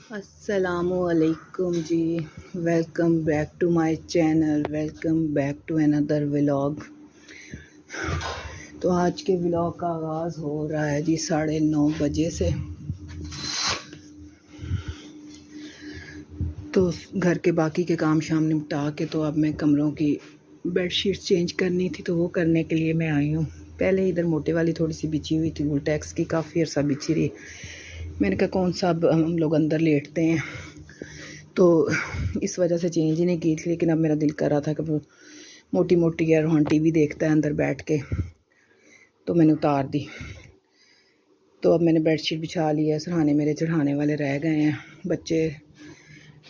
अस्सलामुअलैकुम जी। Welcome back to my channel, welcome back to another vlog. तो आज के व्लॉग का आगाज़ हो रहा है जी 9:30 बजे से। तो घर के बाकी के काम शाम निपटा के तो अब मैं कमरों की बेडशीट चेंज करनी थी, तो वो करने के लिए मैं आई हूँ। पहले इधर मोटे वाली थोड़ी सी बिछी हुई थी, वोल्टेक्स की काफ़ी अर्सा बिछी रही। मैंने कहा कौन सा अब हम लोग अंदर लेटते हैं, तो इस वजह से चेंज ही नहीं की थी। लेकिन अब मेरा दिल कर रहा था कि मोटी मोटी है, रोहन टीवी देखता है अंदर बैठ के, तो मैंने उतार दी। तो अब मैंने बेडशीट बिछा ली है। सरहाने मेरे चढ़ाने वाले रह गए हैं। बच्चे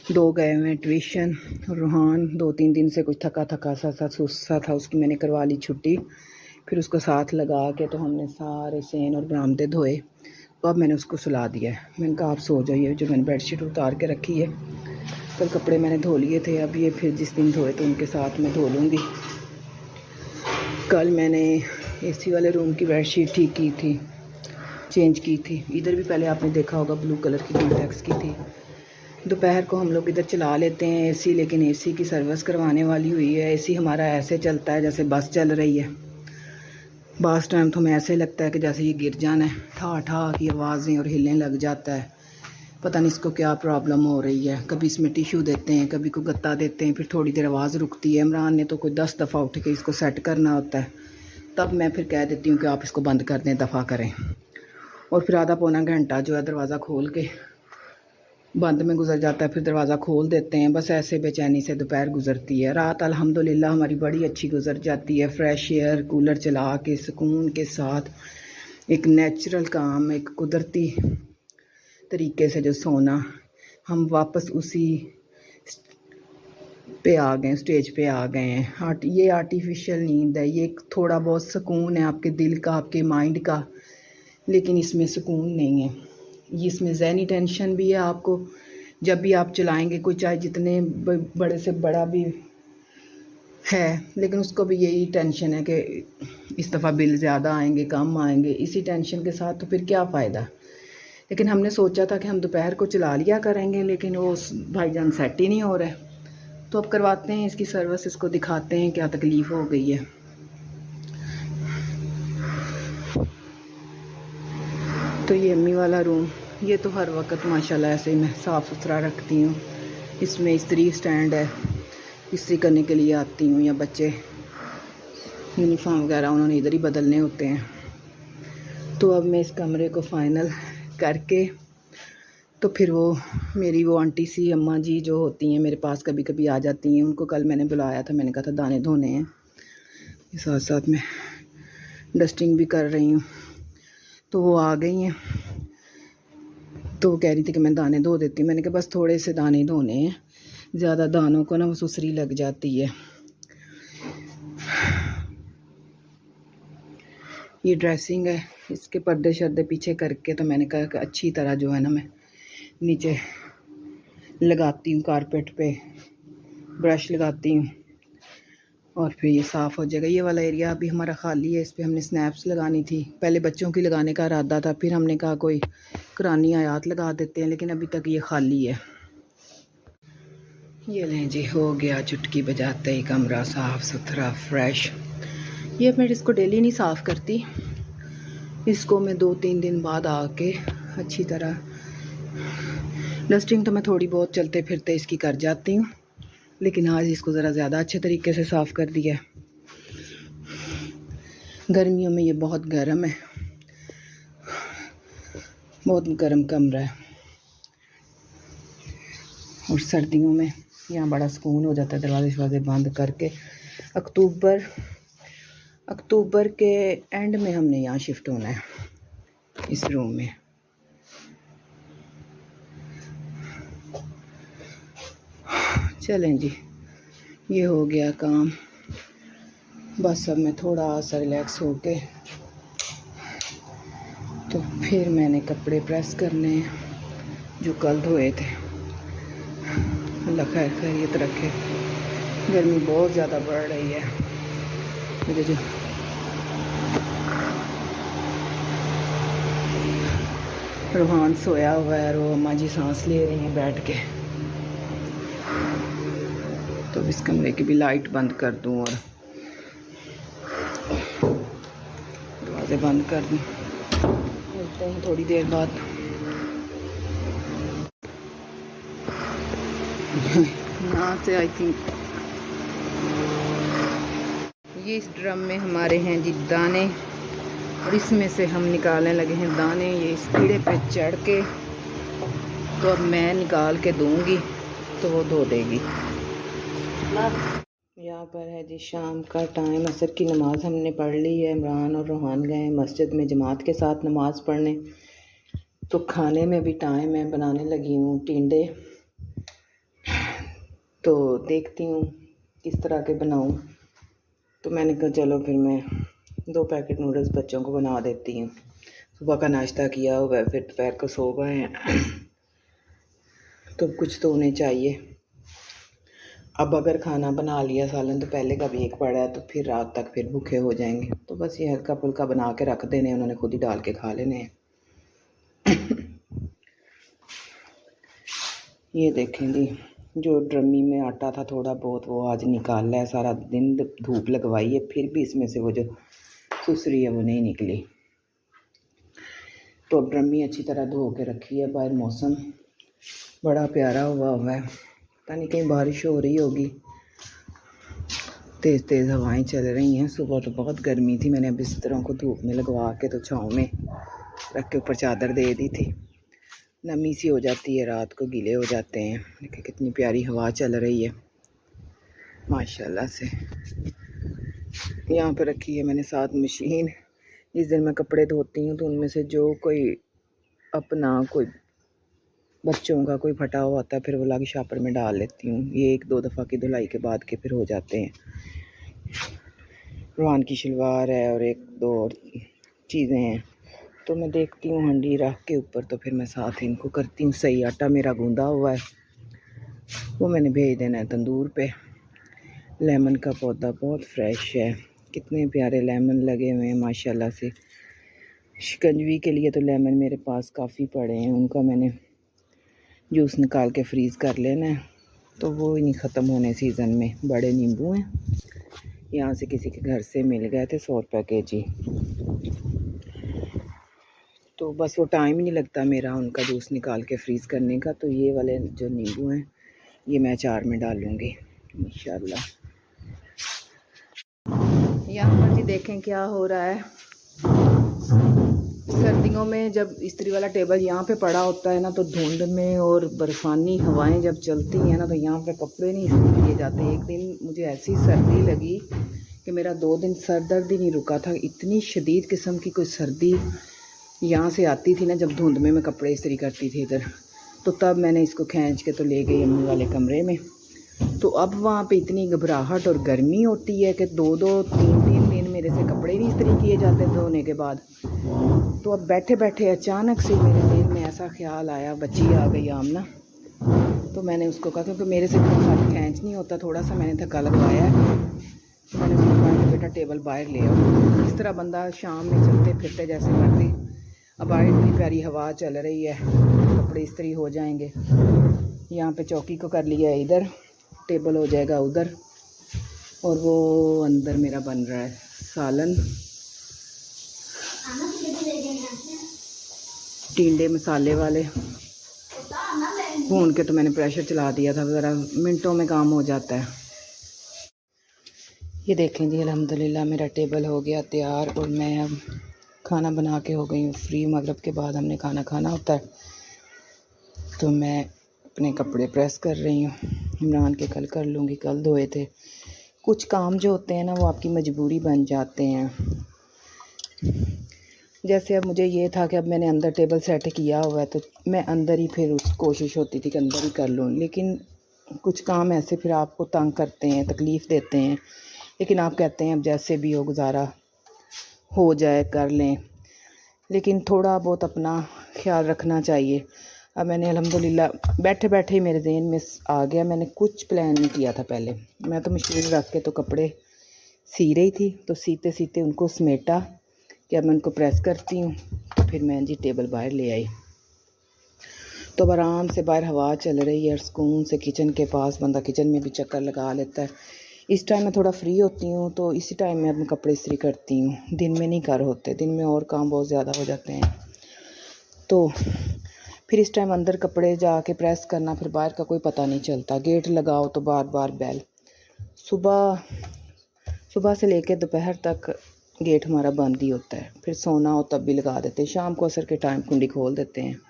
2 गए हुए हैं ट्यूशन, और रोहान 2-3 दिन से कुछ थका थका सा सुस्ता था, उसकी मैंने करवा ली छुट्टी। फिर उसको साथ लगा के तो हमने सारे सेन और बरामदे धोए। तो अब मैंने उसको सुला दिया है। मैंने कहा आप सो जाइए, जो मैंने बेडशीट उतार के रखी है। कल कपड़े मैंने धो लिए थे, अब ये फिर जिस दिन धोए तो उनके साथ मैं धो लूँगी। कल मैंने एसी वाले रूम की बेडशीट ठीक की थी, चेंज की थी। इधर भी पहले आपने देखा होगा ब्लू कलर की वोल्टेक्स की थी। दोपहर को हम लोग इधर चला लेते हैं एसी, लेकिन एसी की सर्विस करवाने वाली हुई है। एसी हमारा ऐसे चलता है जैसे बस चल रही है। बास टाइम तो हमें ऐसे लगता है कि जैसे ये गिर जाना है, ठा ठा की आवाज़ें और हिलने लग जाता है। पता नहीं इसको क्या प्रॉब्लम हो रही है। कभी इसमें टिश्यू देते हैं, कभी को गत्ता देते हैं, फिर थोड़ी देर आवाज़ रुकती है। इमरान ने तो कोई 10 दफ़ा उठ के इसको सेट करना होता है, तब मैं फिर कह देती हूँ कि आप इसको बंद कर दें, दफ़ा करें। और फिर आधा पौना घंटा जो है दरवाज़ा खोल के बंद में गुजर जाता है, फिर दरवाज़ा खोल देते हैं। बस ऐसे बेचैनी से दोपहर गुजरती है। रात अल्हम्दुलिल्लाह हमारी बड़ी अच्छी गुजर जाती है। फ्रेश एयर, कूलर चला के सुकून के साथ, एक नेचुरल काम, एक कुदरती तरीके से जो सोना, हम वापस उसी पे आ गए, स्टेज पे आ गए हैं। ये आर्टिफिशियल नींद है, ये थोड़ा बहुत सुकून है आपके दिल का, आपके माइंड का, लेकिन इसमें सुकून नहीं है। इसमें ज़हनी टेंशन भी है आपको। जब भी आप चलाएंगे, कोई चाहे जितने बड़े से बड़ा भी है, लेकिन उसको भी यही टेंशन है कि इस दफ़ा बिल ज़्यादा आएंगे, कम आएंगे। इसी टेंशन के साथ तो फिर क्या फ़ायदा। लेकिन हमने सोचा था कि हम दोपहर को चला लिया करेंगे, लेकिन वो भाईजान सेट ही नहीं हो रहा है। तो अब करवाते हैं इसकी सर्विस, इसको दिखाते हैं क्या तकलीफ़ हो गई है। तो ये अम्मी वाला रूम, ये तो हर वक्त माशाल्लाह ऐसे मैं साफ़ सुथरा रखती हूँ। इसमें इस्त्री स्टैंड है, इस्त्री करने के लिए आती हूँ, या बच्चे यूनिफॉर्म वगैरह उन्होंने इधर ही बदलने होते हैं। तो अब मैं इस कमरे को फ़ाइनल करके, तो फिर वो मेरी वो आंटी सी अम्मा जी जो होती हैं मेरे पास, कभी कभी आ जाती हैं। उनको कल मैंने बुलाया था, मैंने कहा था दाने धोने हैं, साथ साथ में डस्टिंग भी कर रही हूँ। तो वो आ गई हैं, तो वो कह रही थी कि मैं दाने धो देती हूँ। मैंने कहा बस थोड़े से दाने धोने हैं, ज़्यादा दानों को ना वो सुसरी लग जाती है। ये ड्रेसिंग है, इसके पर्दे शर्दे पीछे करके, तो मैंने कहा कि अच्छी तरह जो है ना मैं नीचे लगाती हूँ, कारपेट पे ब्रश लगाती हूँ, और फिर ये साफ़ हो जाएगा। ये वाला एरिया अभी हमारा खाली है, इस पर हमने स्नैप्स लगानी थी। पहले बच्चों की लगाने का इरादा था, फिर हमने कहा कोई कुरानी आयात लगा देते हैं, लेकिन अभी तक ये खाली है। ये लें जी, हो गया चुटकी बजाते ही कमरा साफ़ सुथरा फ्रेश। ये मैं इसको डेली नहीं साफ़ करती, इसको मैं 2-3 दिन बाद आके अच्छी तरह डस्टिंग तो मैं थोड़ी बहुत चलते फिरते इसकी कर जाती हूँ, लेकिन आज इसको ज़रा ज़्यादा अच्छे तरीके से साफ़ कर दिया। गर्मियों में ये बहुत गर्म है, बहुत गर्म कमरा है, और सर्दियों में यहाँ बड़ा सुकून हो जाता है दरवाजे शरवाजे बंद करके। अक्टूबर के एंड में हमने यहाँ शिफ्ट होना है, इस रूम में। चलें जी, ये हो गया काम। बस अब मैं थोड़ा सा रिलैक्स होके, तो फिर मैंने कपड़े प्रेस करने हैं जो कल धोए थे। अल्लाह खैर खैरियत रखे। गर्मी बहुत ज़्यादा बढ़ रही है। मेरे जो रूहान सोया हुआ है और वो अम्मा जी सांस ले रही हैं बैठ के। तो इस कमरे की भी लाइट बंद कर दूं और दरवाजे बंद कर दूं। मिलते हैं थोड़ी देर बाद। यहाँ से आई थिंक ये इस ड्रम में हमारे हैं जी दाने और इसमें से हम निकालने लगे हैं दाने। ये इस कीड़े पे चढ़ के तो अब मैं निकाल के दूंगी तो वो धो देगी। यहाँ पर है जी शाम का टाइम, असर की नमाज़ हमने पढ़ ली है। इमरान और रूहान गए मस्जिद में जमात के साथ नमाज़ पढ़ने। तो खाने में भी टाइम है, बनाने लगी हूँ टिंडे। तो देखती हूँ किस तरह के बनाऊँ। तो मैंने कहा चलो फिर मैं 2 पैकेट नूडल्स बच्चों को बना देती हूँ। सुबह का नाश्ता किया हुआ है, फिर दोपहर को सो गए हैं तो कुछ तो उन्हें चाहिए। अब अगर खाना बना लिया सालन तो पहले का भी एक पड़ा है तो फिर रात तक फिर भूखे हो जाएंगे। तो बस ये हल्का फुल्का बना के रख देने, उन्होंने खुद ही डाल के खा लेने हैं। ये देखें जी, जो ड्रमी में आटा था थोड़ा बहुत वो आज निकाला है। सारा दिन धूप लगवाई है फिर भी इसमें से वो जो सुसरी है वो नहीं निकली। तो अब ड्रमी अच्छी तरह धो के रखी है। बाहर मौसम बड़ा प्यारा हुआ है, पता नहीं कहीं बारिश हो रही होगी। तेज़ तेज़ हवाएं चल रही हैं। सुबह तो बहुत गर्मी थी, मैंने बिस्तरों को धूप में लगवा के तो छाँव में रख के ऊपर चादर दे दी थी। नमी सी हो जाती है, रात को गीले हो जाते हैं। देखिए कितनी प्यारी हवा चल रही है माशाल्लाह से। यहाँ पे रखी है मैंने साथ मशीन। जिस दिन मैं कपड़े धोती हूँ तो उनमें से जो कोई अपना कोई बच्चों का कोई फटा हुआ होता है फिर वो लाके शापर में डाल लेती हूँ। ये 1-2 दफ़ा की धुलाई के बाद के फिर हो जाते हैं। रूहान की शलवार है और 1-2 और चीज़ें हैं। तो मैं देखती हूँ हंडी रख के ऊपर तो फिर मैं साथ इनको करती हूँ सही। आटा मेरा गूंदा हुआ है वो मैंने भेज देना है तंदूर पे। लेमन का पौधा बहुत फ्रेश है, कितने प्यारे लेमन लगे हुए हैं माशाल्लाह से। शिकंजवी के लिए तो लेमन मेरे पास काफ़ी पड़े हैं, उनका मैंने जूस निकाल के फ्रीज़ कर लेना है। तो वो ही नहीं ख़त्म होने सीज़न में। बड़े नींबू हैं, यहाँ से किसी के घर से मिल गए थे 100 रुपये केजी। तो बस वो टाइम ही नहीं लगता मेरा उनका जूस निकाल के फ्रीज़ करने का। तो ये वाले जो नींबू हैं ये मैं अचार में डालूँगी इंशाल्लाह। यहाँ पर जी देखें क्या हो रहा है। सर्दियों में जब इस्त्री वाला टेबल यहाँ पे पड़ा होता है ना तो धुंध में और बर्फानी हवाएं जब चलती हैं ना तो यहाँ पे कपड़े नहीं इस्त्री किए जाते। एक दिन मुझे ऐसी सर्दी लगी कि मेरा 2 दिन सर दर्द ही नहीं रुका था। इतनी शदीद किस्म की कोई सर्दी यहाँ से आती थी ना जब धुंध में मैं कपड़े इस्त्री करती थी इधर। तो तब मैंने इसको खींच के तो ले गई अम्मी वाले कमरे में। तो अब वहाँ पे इतनी घबराहट और गर्मी होती है कि 2-2, 3-3 दिन मेरे से कपड़े नहीं इस्त्री किए जाते धोने के बाद। तो अब बैठे बैठे अचानक से मेरे दिल में ऐसा ख्याल आया, बच्ची आ गई आमना। तो मैंने उसको कहा क्योंकि मेरे से बहुत खींच नहीं होता, थोड़ा सा मैंने धक्का लगवाया है। तो मैंने उसको कहा कि बेटा टेबल बाहर ले आओ। इस तरह बंदा शाम में चलते फिरते जैसे मर्जी। अब बाहर इतनी प्यारी हवा चल रही है, कपड़े इस्त्री हो जाएंगे। यहाँ पे चौकी को कर लिया है इधर, टेबल हो जाएगा उधर। और वो अंदर मेरा बन रहा है सालन, टिंडे मसाले वाले भून के। तो मैंने प्रेशर चला दिया था, ज़रा मिनटों में काम हो जाता है। ये देखें जी अल्हम्दुलिल्लाह मेरा टेबल हो गया तैयार और मैं अब खाना बना के हो गई हूँ फ्री। मगरिब के बाद हमने खाना खाना होता है। तो मैं अपने कपड़े प्रेस कर रही हूँ। इमरान के कल कर लूँगी, कल धोए थे। कुछ काम जो होते हैं ना वो आपकी मजबूरी बन जाते हैं। जैसे अब मुझे ये था कि अब मैंने अंदर टेबल सेट किया हुआ है तो मैं अंदर ही फिर उस कोशिश होती थी कि अंदर ही कर लूँ। लेकिन कुछ काम ऐसे फिर आपको तंग करते हैं, तकलीफ़ देते हैं। लेकिन आप कहते हैं अब जैसे भी हो गुजारा हो जाए कर लें। लेकिन थोड़ा बहुत अपना ख्याल रखना चाहिए। अब मैंने अल्हम्दुलिल्लाह बैठे बैठे ही मेरे ज़हन में आ गया। मैंने कुछ प्लान नहीं किया था पहले। मैं तो मशीन रख के तो कपड़े सी रही थी। तो सीते सीते उनको समेटा कि अब मैं उनको प्रेस करती हूँ। तो फिर मैं जी टेबल बाहर ले आई। तो आराम से बाहर हवा चल रही है और सुकून से किचन के पास बंदा किचन में भी चक्कर लगा लेता है। इस टाइम मैं थोड़ा फ्री होती हूँ तो इसी टाइम मैं अपने कपड़े इस्त्री करती हूँ, दिन में नहीं कर होते, दिन में और काम बहुत ज़्यादा हो जाते हैं। तो फिर इस टाइम अंदर कपड़े जाके प्रेस करना, फिर बाहर का कोई पता नहीं चलता। गेट लगाओ तो बार बार बेल। सुबह से लेकर दोपहर तक गेट हमारा बंद ही होता है, फिर सोना हो तब भी लगा देते हैं, शाम को असर के टाइम कुंडी खोल देते हैं।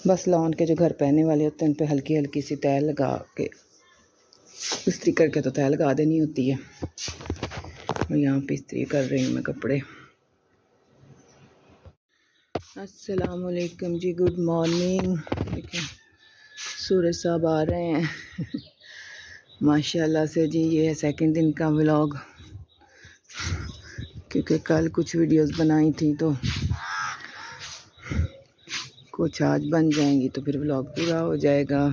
बस लॉन के जो घर पहनने वाले होते हैं उन पे हल्की हल्की सी तह लगा के इस्त्री करके तो तह लगा देनी होती है। और यहाँ पे इस्त्री कर रही हूँ मैं कपड़े। अस्सलाम वालेकुम जी, गुड मॉर्निंग। देखिए सूरज साहब आ रहे हैं माशाल्लाह से जी। ये है सेकंड दिन का व्लॉग, क्योंकि कल कुछ वीडियोस बनाई थी तो कुछ आज बन जाएंगी तो फिर व्लॉग पूरा हो जाएगा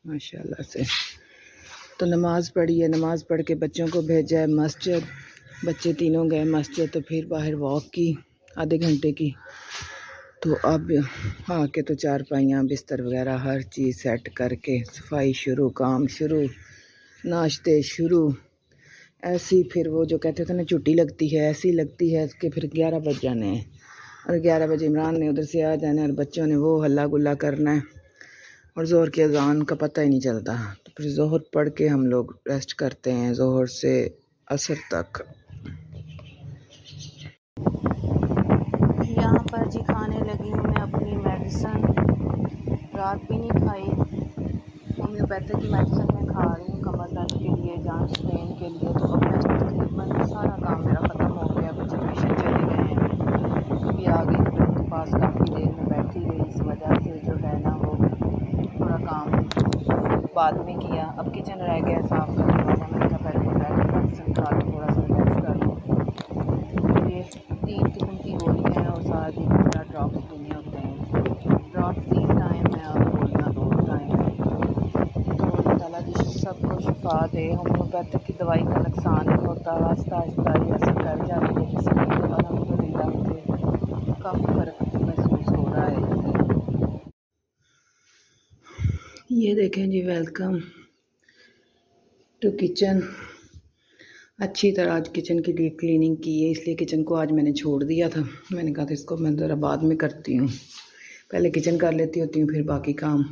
माशाल्लाह से। तो नमाज़ पढ़ी है, नमाज़ पढ़ के बच्चों को भेजा है मस्जिद। बच्चे तीनों गए मस्जिद, तो फिर बाहर वॉक की आधे घंटे की। तो अब आके तो चारपाइयाँ बिस्तर वगैरह हर चीज़ सेट करके सफाई शुरू, काम शुरू, नाश्ते शुरू। ऐसी फिर वो जो कहते थे ना छुट्टी लगती है, ऐसी लगती है कि फिर 11 बज जाने हैं और 11 बजे इमरान ने उधर से आ जाना है और बच्चों ने वो हल्ला गुल्ला करना है और ज़ोहर की अज़ान का पता ही नहीं चलता। तो फिर ज़ोहर पढ़ के हम लोग रेस्ट करते हैं, ज़ोहर से असर तक। यहाँ पर जी खाने लगी हूँ मैं अपनी मेडिसिन। रात भी नहीं खाई, होम्योपैथिक की मेडिसिन मैं खा रही हूँ कमर दर्द के लिए, जॉइंट्स पेन के लिए। तो अब मैं तकरीबन सारा काम मेरा ख़त्म हो गया। बच्चे ट्यूशन चले गए हैं, अभी आ गई तो उनके पास काफ़ी देर में बैठी रही। इस वजह से जो है ना वो थोड़ा काम बाद में किया। अब किचन रह गया साफ़ करने वाला, मैंने कहा पहले दोपहर की मेडिसिन खा लूँ, थोड़ा सा रिलैक्स कर लूँ। ये 3 किस्म की गोलियाँ हैं और सारा दिन पूरा ड्रॉप्स पीने होते हैं। ड्रॉप्स 3 टाइम है और गोलियाँ 2 टाइम है। तो अल्लाह ताला जी सबको शिफा दे। होम्योपैथिक की दवाई का नुकसान नहीं होता, आहिस्ता आहिस्ता ये असर कर जाती है जिससे अल्हम्दुलिल्लाह मुझे काफ़ी फ़र्क महसूस हो रहा है इससे। ये देखें जी, वेलकम टू किचन। अच्छी तरह आज किचन की डीप क्लीनिंग की है, इसलिए किचन को आज मैंने छोड़ दिया था। मैंने कहा था इसको मैं ज़रा बाद में करती हूँ, पहले किचन कर लेती होती हूँ फिर बाकी काम।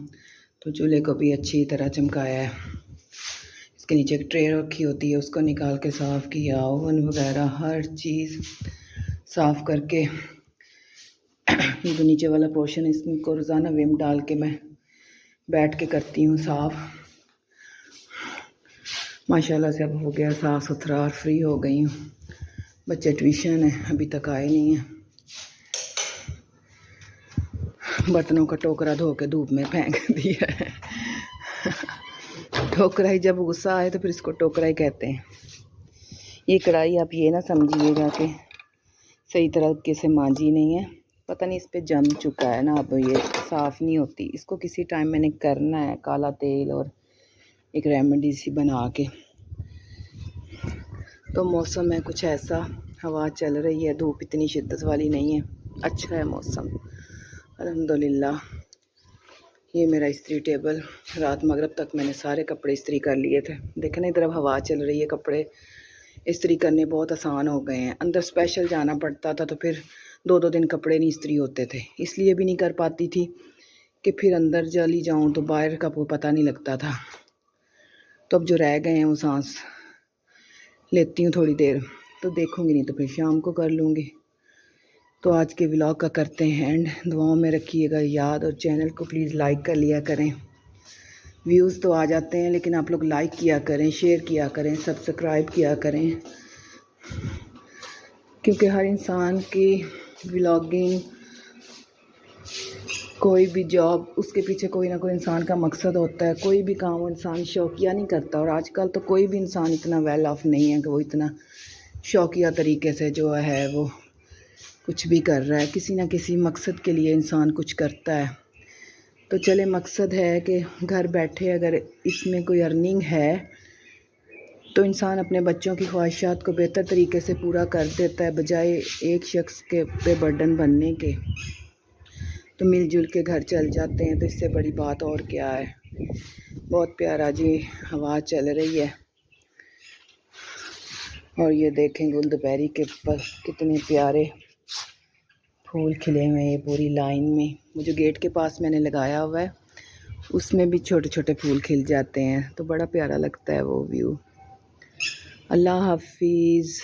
तो चूल्हे को भी अच्छी तरह चमकाया है, इसके नीचे एक ट्रे रखी होती है उसको निकाल के साफ़ किया, ओवन वगैरह हर चीज़ साफ़ करके। ये जो नीचे वाला पोर्शन है इसको रोज़ाना विम डाल के मैं बैठ के करती हूँ साफ़। माशाल्लाह से अब हो गया साफ़ सुथरा और फ्री हो गई हूँ। बच्चे ट्यूशन है, अभी तक आए नहीं हैं। बर्तनों का टोकरा धो के धूप में फेंक दिया है टोकरा ही, जब गुस्सा आए तो फिर इसको टोकरा ही कहते हैं। ये कढ़ाई आप ये ना समझिएगा कि सही तरीके से मांजी नहीं है, पता नहीं इस पे जम चुका है ना, अब ये साफ़ नहीं होती। इसको किसी टाइम मैंने करना है, काला तेल और एक रेमेडी सी बना के। तो मौसम है कुछ ऐसा, हवा चल रही है, धूप इतनी शिद्दत वाली नहीं है, अच्छा है मौसम अल्हम्दुलिल्लाह। ये मेरा इस्त्री टेबल, रात मगरिब तक मैंने सारे कपड़े इस्त्री कर लिए थे। देखें ना इधर अब हवा चल रही है, कपड़े इस्त्री करने बहुत आसान हो गए हैं। अंदर स्पेशल जाना पड़ता था तो फिर 2-2 दिन कपड़े नहीं इस्त्री होते थे, इसलिए भी नहीं कर पाती थी कि फिर अंदर चली जाऊँ तो बाहर का वो पता नहीं लगता था। तो अब जो रह गए हैं वो सांस लेती हूँ थोड़ी देर, तो देखूँगी, नहीं तो फिर शाम को कर लूँगी। तो आज के व्लॉग का करते हैं एंड, दुआओं में रखिएगा याद और चैनल को प्लीज़ लाइक कर लिया करें। व्यूज़ तो आ जाते हैं लेकिन आप लोग लाइक किया करें, शेयर किया करें, सब्सक्राइब किया करें, क्योंकि हर इंसान की व्लॉगिंग, कोई भी जॉब, उसके पीछे कोई ना कोई इंसान का मकसद होता है। कोई भी काम इंसान शौकिया नहीं करता, और आजकल तो कोई भी इंसान इतना वेल ऑफ नहीं है कि वो इतना शौकिया तरीके से जो है वो कुछ भी कर रहा है। किसी ना किसी मकसद के लिए इंसान कुछ करता है। तो चले, मकसद है कि घर बैठे अगर इसमें कोई अर्निंग है तो इंसान अपने बच्चों की ख्वाहिशात को बेहतर तरीके से पूरा कर देता है, बजाय एक शख्स के पे बर्डन बनने के। तो मिलजुल के घर चल जाते हैं, तो इससे बड़ी बात और क्या है। बहुत प्यारा जी हवा चल रही है। और ये देखें गुल दोपहरी के पर कितने प्यारे फूल खिले हुए हैं पूरी लाइन में। वो जो गेट के पास मैंने लगाया हुआ है उसमें भी छोटे छोटे फूल खिल जाते हैं, तो बड़ा प्यारा लगता है वो व्यू। अल्लाह हाफिज़।